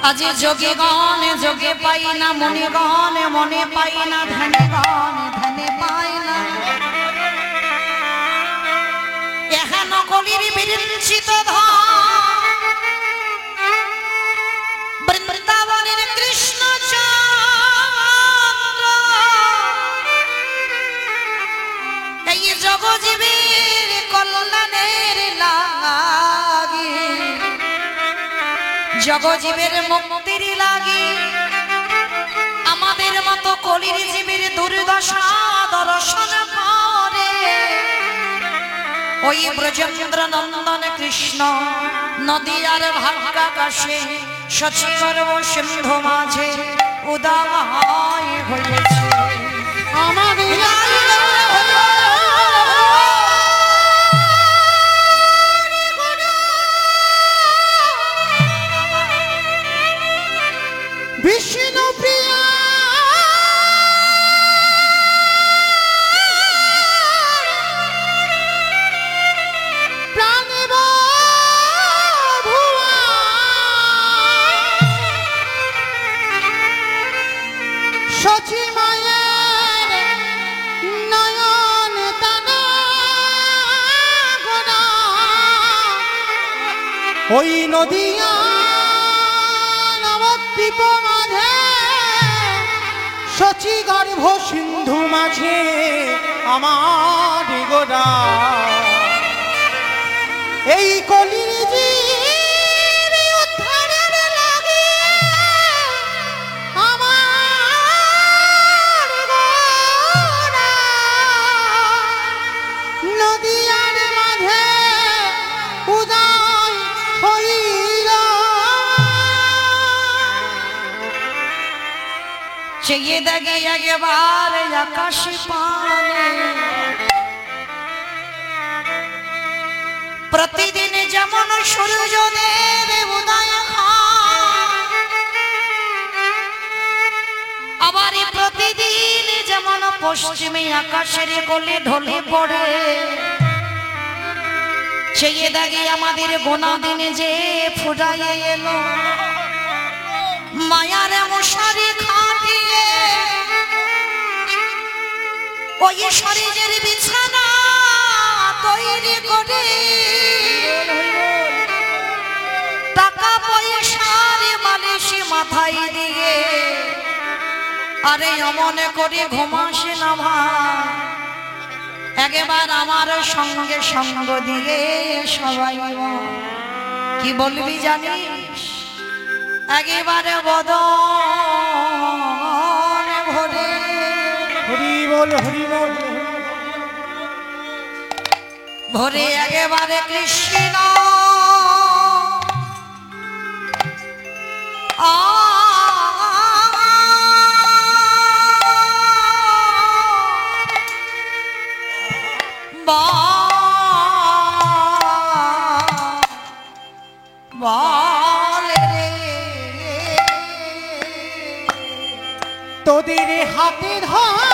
আজি যোগে গণ যোগে পাই না মনে গণ মনে পাই না ধ্যানে গণ ধ্যানে পাই না এহেন কলির বিরঞ্চিত বৃন্দাবনের কৃষ্ণ চন্দ্র এই জগজীবের কল্যাণের লাগি জগজীবের মুক্তির লাগি আমাদের মতো কলির জীবের দুর্দশা দর্শন করে ওই ব্রজেন্দ্র নন্দন কৃষ্ণ নদীয়ার ভাগ্যাকাশে সচিগর্ভ সিন্ধু মাঝে উদয় হয়েছে আমাদের বিষ্ণু প্রিয়া প্রাণেব ভুয়া সচি মায়ের নয়ন তানা গোনা ওই নদিয়া নবদ্বীপ মাঝে সচি গর্ভ সিন্ধু মাঝে আমার গোরা এই কলির জীব উদ্ধারের লাগে আমার গোরা নদিয়ার মাঝে উদয় হইল চেয়ে দেখে একবার আকাশ পানে প্রতিদিন যেমন সূর্যদেব উদয় হয় আবার প্রতিদিন যেমন পশ্চিমে আকাশের কোলে ঢলে পড়ে চেয়ে দেখে আমাদের গোনা দিনে যে ফুরাইয়ে এলো মায়ার মশারি খাটিয়ে ওই শরীরের বিছানা তৈরি করে টাকা পয়সার মালিশ মাথায় দিয়ে আরে অমনে করে ঘুমাসে না ভাই একবার আমার সঙ্গে সঙ্গ দিয়ে সবাই কি বলবি জানিস একেবারে বদন ভরে হরি বল ভরে একেবারে কৃষ্ণ তোদের হাতে ধরে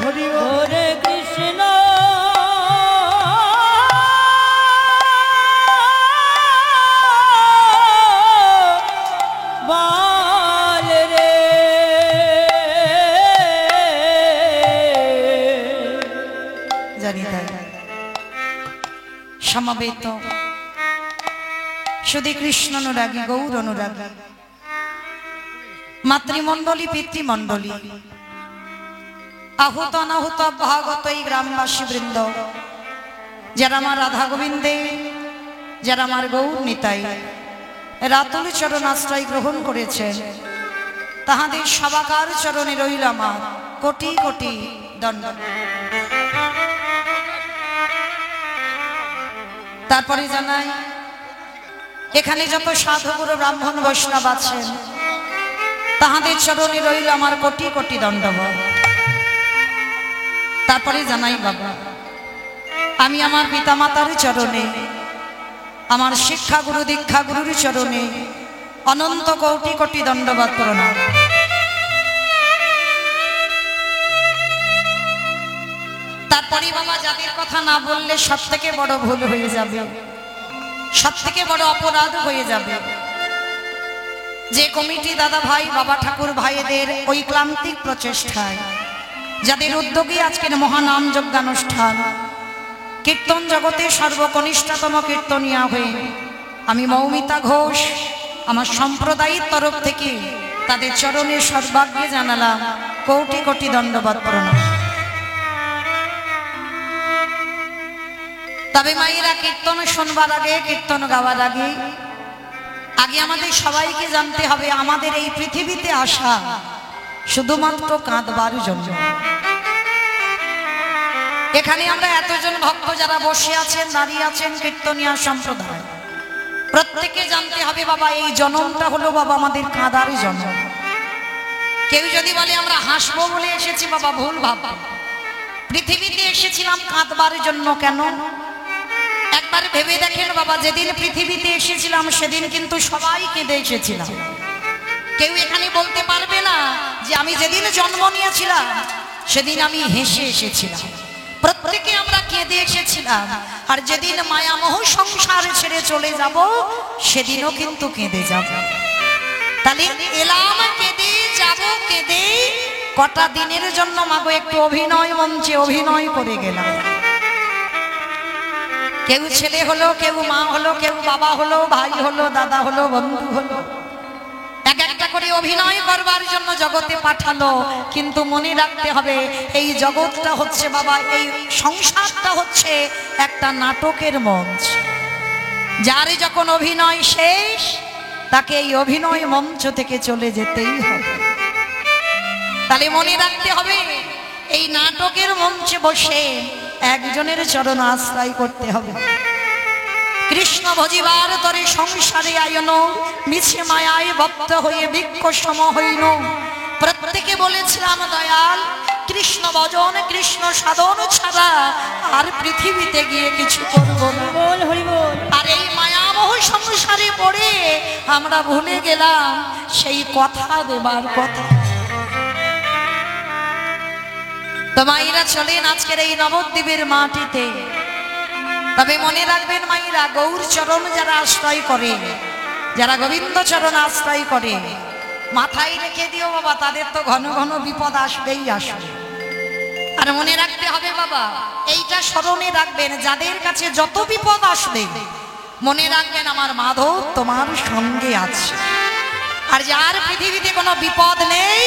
ধরি হরে কৃষ্ণ সমবেত শুধু কৃষ্ণ অনুরাগী গৌর অনুরাগী মাতৃমণ্ডলী পিতৃমণ্ডলী আহুত অনাহুত ভাগত এই গ্রামবাসী বৃন্দ যারা আমার রাধা গোবিন্দে যারা আমার গৌর নিতাই রাতুল চরণ আশ্রয় গ্রহণ করেছেন তাহাদের সবাকার চরণে রইল আমার কোটি কোটি দণ্ড। তারপরে জানাই এখানে যত সাধুগুরু ব্রাহ্মণ বৈষ্ণব আছেন তাহাদের চরণে রইল আমার কোটি কোটি দণ্ডবত। তারপরে জানাই বাবা আমি আমার পিতামাতার চরণে আমার শিক্ষা গুরু দীক্ষা গুরুর চরণে অনন্ত কোটি কোটি দণ্ডবত প্রণাম। তারপরে বাবা যাদের কথা না বললে সব থেকে বড় ভুল হয়ে যাবে, সব থেকে বড় অপরাধ হয়ে যাবে। যে কমিটি দাদা ভাই বাবা ঠাকুর ভাইদের ওই ক্লান্তিক প্রচেষ্টায় যাদের উদ্যোগে আজকের মহানাম যজ্ঞানুষ্ঠান কীর্তন জগতে সর্বকনিষ্ঠতম কীর্তনিয়া হয়ে আমি মৌমিতা ঘোষ আমার সম্প্রদায়ের তরফ থেকে তাদের চরণে সর্বাগ্যে জানালাম কোটি কোটি দণ্ডবত প্রণাম। তবে মায়েরা কীর্তন শুনবার আগে কীর্তন গাওয়ার আগে আগে আমাদের সবাইকে জানতে হবে আমাদের এই পৃথিবীতে আসা শুধুমাত্র কাঁদবার জন্য। এখানে আমরা এতজন ভক্ত যারা বসে আছেন দাঁড়িয়ে আছেন কীর্তনিয়া সম্প্রদায় প্রত্যেকে জানতে হবে বাবা এই জন্মটা হলো বাবা আমাদের কাঁদার জন্ম। কেউ যদি বলে আমরা হাসবো বলে এসেছি বাবা ভুল ভাববা। পৃথিবীতে এসেছিলাম কাঁদবার জন্য। কেন একবার ভেবে দেখেন বাবা যেদিন পৃথিবীতে এসেছিলাম সেদিন কিন্তু সবাই কেঁদে এসেছিলাম। কেউ এখানে বলতে পারবে না যে আমি যেদিন জন্ম নিয়েছিলাম সেদিন আমি হেসে এসেছিলাম। প্রত্যেকে আমরা কেঁদে এসেছিলাম। আর যেদিন মায়ামোহ সংসার ছেড়ে চলে যাব সেদিনও কিন্তু কেঁদে যাব। তাহলে এলাম কেঁদে যাব কেঁদে কটা দিনের জন্য মাগো একটু অভিনয় মঞ্চে অভিনয় করে গেলাম। কেউ ছেলে হলো কেউ মা হলো কেউ বাবা হলো ভাই হলো দাদা হলো বন্ধু হলো এক একটা করে অভিনয় করবার জন্য জগতে পাঠালো। কিন্তু মনে রাখতে হবে এই জগৎটা হচ্ছে বাবা এই সংসারটা হচ্ছে একটা নাটকের মঞ্চ। যার যখন অভিনয় শেষ তাকে এই অভিনয় মঞ্চ থেকে চলে যেতেই হবে। তাহলে মনে রাখতে হবে এই নাটকের মঞ্চে বসে একজনের চরণ আশ্রয় করতে হবে। কৃষ্ণ ভজিবার তরে সংসারে আয়ন মিছে মায়ায় বদ্ধ হয়ে বৃক্ষ সম হইল। প্রত্যেকে বলেছিলাম দয়াল কৃষ্ণ ভজন কৃষ্ণ সাধন ছাড়া আর পৃথিবীতে গিয়ে কিছু করব না। আর এই মায়ামোহ সংসারে পড়ে আমরা ভুলে গেলাম সেই কথা দেবার কথা। তো মায়েরা চলেন আজকের এই নবদ্বীপের মাটিতে। তবে মনে রাখবেন মায়েরা গৌর চরণ যারা আশ্রয় করে যারা গোবিন্দ চরণ আশ্রয় করে মাথায় রেখে দিও বাবা তাদের তো ঘন ঘন বিপদ আসবেই আসবে। আর মনে রাখতে হবে বাবা এইটা স্মরণে রাখবেন যাদের কাছে যত বিপদ আসবে মনে রাখবেন আমার মাধব তোমার সঙ্গে আছে। আর যার পৃথিবীতে কোনো বিপদ নেই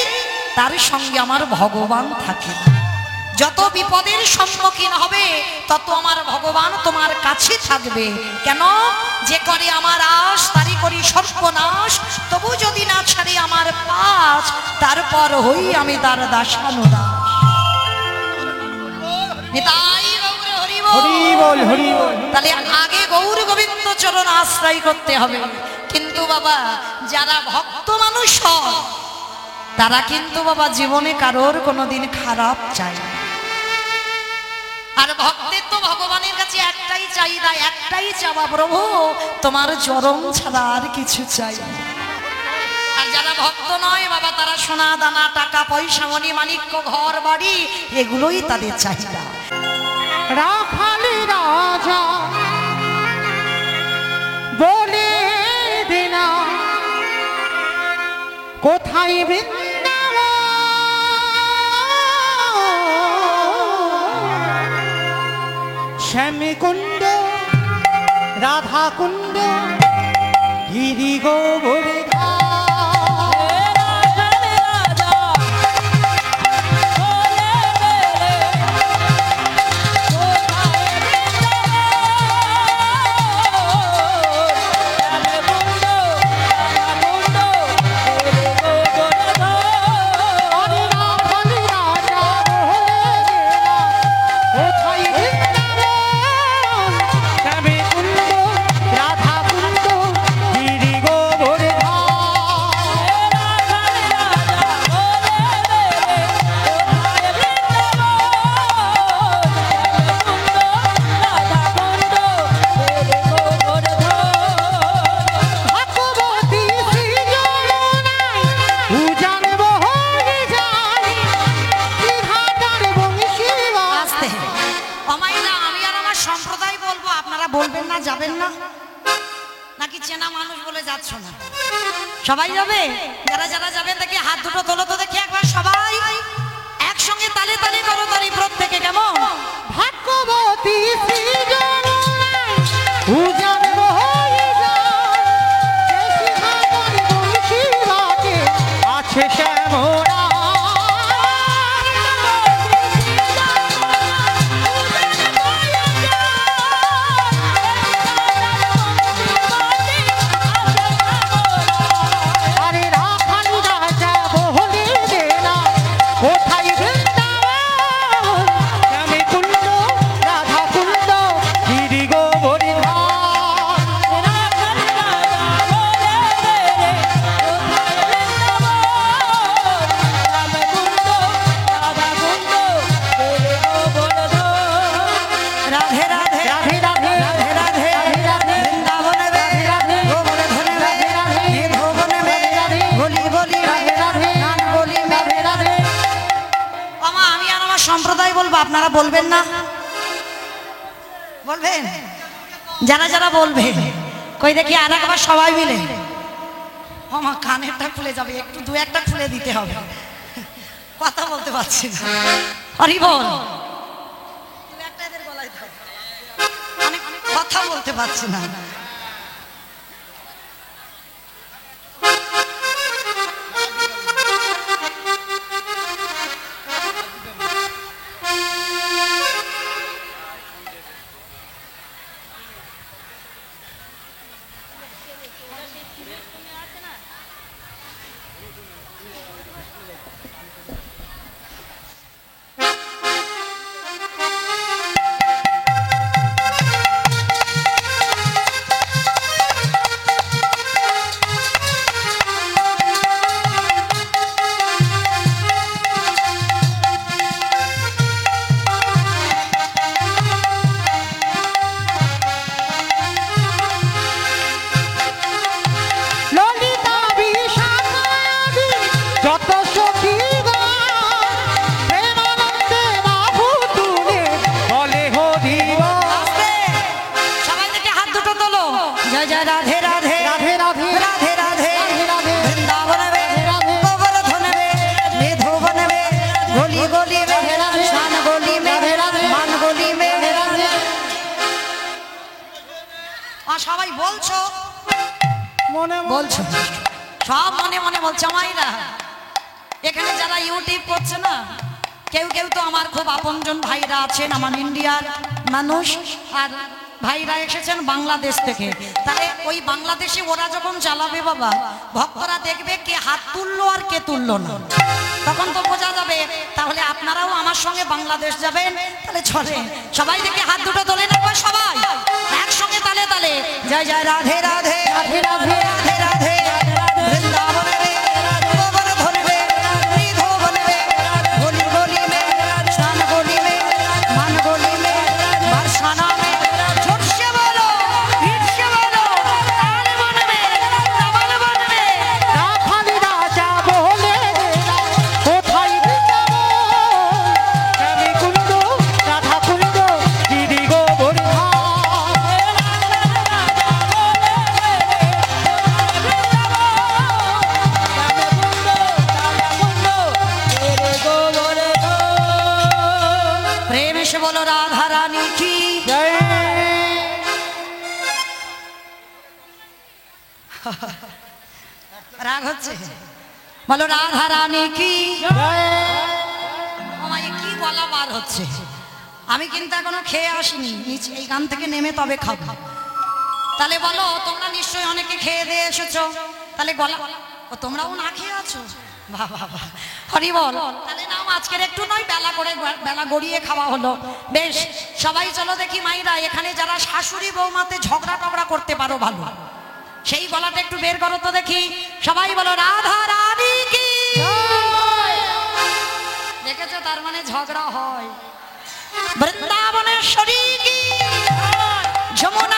তার সঙ্গে আমার ভগবান থাকে। যত বিপদের সম্মুখীন হবে তত আমার ভগবান তোমার কাছে থাকবে। কেন যে করে আমার আশ তারই করি সর্বনাশ, তবু যদি না ছাড়ে আমার পাশ তারপর হই আমি তার দাসানুদাস। তাহলে আগে গৌর গোবিন্দ চরণ আশ্রয় করতে হবে। কিন্তু বাবা যারা ভক্ত মানুষ তারা কিন্তু বাবা জীবনে কারোর কোনোদিন খারাপ চায় না। আর ভক্তের তো ভগবানের কাছে একটাই চাহিদা একটাই চাওয়া প্রভু তোমার চরণ ছাড়া আর কিছু চাই না। আর যারা ভক্ত নয় বাবা তারা সোনা দানা টাকা পয়সা মণি মাণিক্য ঘর বাড়ি এগুলোই তাদের চাহিদা। রাখালি রাজা বলে দিনা কোথায় বৃন্দাবন শ্যামকুণ্ড রাধা কুণ্ড গিরি গোবর্ধন বলবেন না, যাবেন না নাকি চেনা মানুষ বলে যাচ্ছ না? সবাই যাবে? যারা যারা যাবেন দেখি হাত দুটো তোলো তো দেখি একবার, সবাই একসঙ্গে তালে তালে করো তালি প্রত্যেকে। কেমন? ভাগ্যবতী আছে শ্যামরা সম্প্রদায় বলবো, আপনারা বলবেন না? বলবেন? যারা যারা বলবেন কই দেখি আর একবার সবাই মিলে। আমার কানেরটা খুলে যাবে, একটু দু একটা খুলে দিতে হবে, কথা বলতে পারছি না। হরি বল, দু একটা এদের গলায় দাও, অনেক কথা বলতে পারছি না। সবাই বলছো, বলছো সব মনে মনে বলছো। মাইরা এখানে যারা ইউটিউব করছে না, কেউ কেউ তো আমার খুব আপনজন ভাইরা আছেন, আমার ইন্ডিয়ার মানুষ, আর ভাইরা এসেছেন বাংলাদেশ থেকে। তাহলে ওই বাংলাদেশে ওরা যখন চালাবে বাবা, ভক্তরা দেখবে কে হাত তুললো আর কে তুললো না, তখন তো বোঝা যাবে। তাহলে আপনারাও আমার সঙ্গে বাংলাদেশ যাবেন, তাহলে চলে সবাই দেখে হাত দুটো তোলে না, সবাই একসঙ্গে তালে তালে জয় জয় রাধে রাধে রাধে রাধে রাধে রাধে বৃন্দাবন में गोवर्धन में त्रिभुवन में गोली गोली में शान गोली में मन गोली में बरसाना में झूठ से बोलो भीड़ से बोलो ताल मन में तबल मन में রাখালি রাজা বলে কোথায় আমি কুণ্ড রাধা কুণ্ড গিরি গোবর্ধন प्रेम से बोलो राधा रानी की। রাগ হচ্ছে? বলো রাধা রানী কি। আমায় কি বলা বার হচ্ছে? আমি কিন্তু এখনো খেয়ে আসিনি, নিচে এই গান থেকে নেমে তবে খাবো। তাহলে বলো, তোমরা নিশ্চয়ই অনেকে খেয়ে দিয়ে এসেছো, তাহলে গলা ও তোমরাও না খেয়ে আছো? বাবা হরি বল। তাহলে নাও, আজকের একটু নয় বেলা করে বেলা গড়িয়ে খাওয়া হলো। বেশ, সবাই চলো দেখি মাইরা, এখানে যারা শাশুড়ি বৌমাতে ঝগড়া টগড়া করতে পারো ভালো, সেই গলাটা একটু বের করো তো দেখি। সবাই বলো রাধা রানী কি। দেখেছো, তার মানে ঝগড়া হয়। বৃন্দাবনেশ্বরী কি, যমুনা